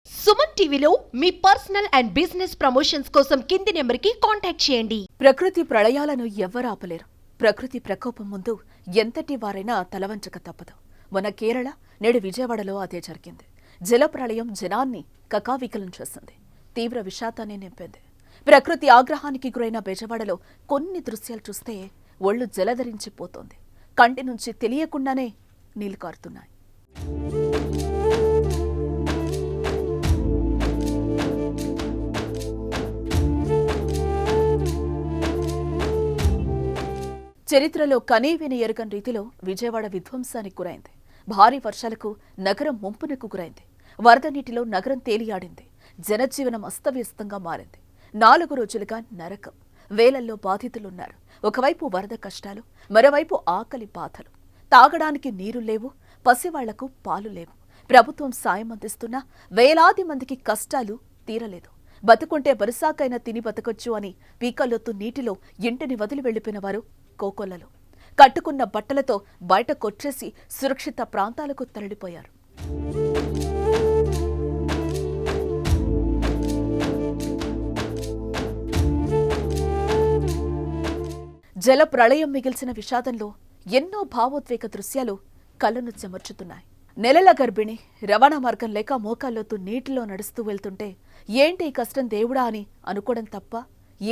సుమన్ టీవీలో మీ personal and business promotions కోసం కింది నెంబర్కి కాంటాక్ట్ చేయండి. ప్రకృతి ప్రళయాలను ఎవ్వరు ఆపలేరు. ప్రకృతి ప్రకోపం ముందు ఎంతటి వారైనా తలవంచక తప్పదు. మన కేరళ నేడు విజయవాడలో అదే జరిగింది. జల ప్రళయం జనాన్ని కకావికలం చేసింది. తీవ్ర విషాదాన్ని నింపింది. ప్రకృతి ఆగ్రహానికి గురైన బెజవాడలో కొన్ని దృశ్యాలు చూస్తే ఒళ్ళు జలధరించిపోతోంది. కంటి నుంచి తెలియకుండానే నీళ్లు కారుతున్నాయి. చరిత్రలో కనీవిని ఎరుగని రీతిలో విజయవాడ విధ్వంసానికి గురైంది. భారీ వర్షాలకు నగరం ముంపునకు గురైంది. వరద నీటిలో నగరం తేలియాడింది. జనజీవనం అస్తవ్యస్తంగా మారింది. 4 రోజులుగా నరకం. వేలల్లో బాధితులున్నారు. ఒకవైపు వరద కష్టాలు, మరోవైపు ఆకలి బాధలు. తాగడానికి నీరు లేవు, పసివాళ్లకు పాలు లేవు. ప్రభుత్వం సాయం అందిస్తున్నా వేలాది మందికి కష్టాలు తీరలేదు. బతుకుంటే బరుసాకైనా తిని బతకొచ్చు అని పీకల్లోతు నీటిలో ఇంటిని వదిలి వెళ్లిపోయిన వారు కోకొల్లలు. కట్టుకున్న బట్టలతో బయట కొచ్చేసి సురక్షిత ప్రాంతాలకు తరలిపోయారు. జల ప్రళయం మిగిల్చిన విషాదంలో ఎన్నో భావోద్వేగ దృశ్యాలు కళ్ళను చెమర్చుతున్నాయి. నెలల గర్భిణి రవాణా మార్గం లేక మోకాల్లోతు నీటిలో నడుస్తూ వెళ్తుంటే ఏంటి ఈ కష్టం దేవుడా అని అనుకోవడం తప్ప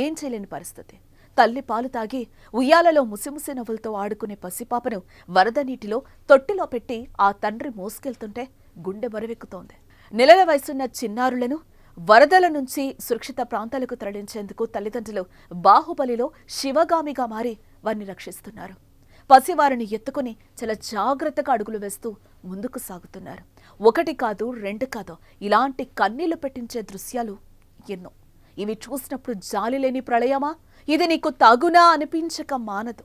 ఏం చేయలేని పరిస్థితి. తల్లి పాలు తాగి ఉయ్యాలలో ముసిముసి నవ్వులతో ఆడుకునే పసిపాపను వరద నీటిలో తొట్టిలో పెట్టి ఆ తండ్రి మోసుకెళ్తుంటే గుండె బరువెక్కుతోంది. నెలల వయసున్న చిన్నారులను వరదల నుంచి సురక్షిత ప్రాంతాలకు తరలించేందుకు తల్లిదండ్రులు బాహుబలిలో శివగామిగా మారి వారిని రక్షిస్తున్నారు. పసివారిని ఎత్తుకుని చాలా జాగ్రత్తగా అడుగులు వేస్తూ ముందుకు సాగుతున్నారు. 1 కాదు 2 కాదు, ఇలాంటి కన్నీళ్లు పెట్టించే దృశ్యాలు ఎన్నో. ఇవి చూసినప్పుడు జాలి లేని ప్రళయమా, ఇది నీకు తగునా అనిపించక మానదు.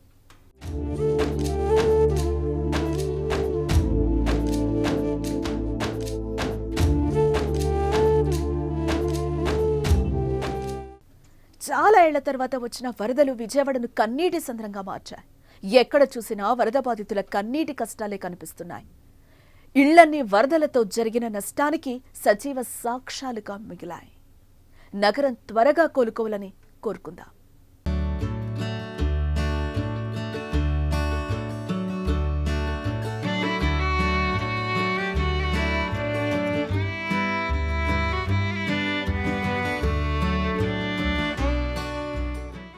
చాలా ఏళ్ల తర్వాత వచ్చిన వరదలు విజయవాడను కన్నీటి సంద్రంగా మార్చాయి. ఎక్కడ చూసినా వరద బాధితుల కన్నీటి కష్టాలే కనిపిస్తున్నాయి. ఇళ్లన్నీ వరదలతో జరిగిన నష్టానికి సజీవ సాక్ష్యాలుగా మిగిలాయి. నగరం త్వరగా కోలుకోవాలని కోరుకుందాం.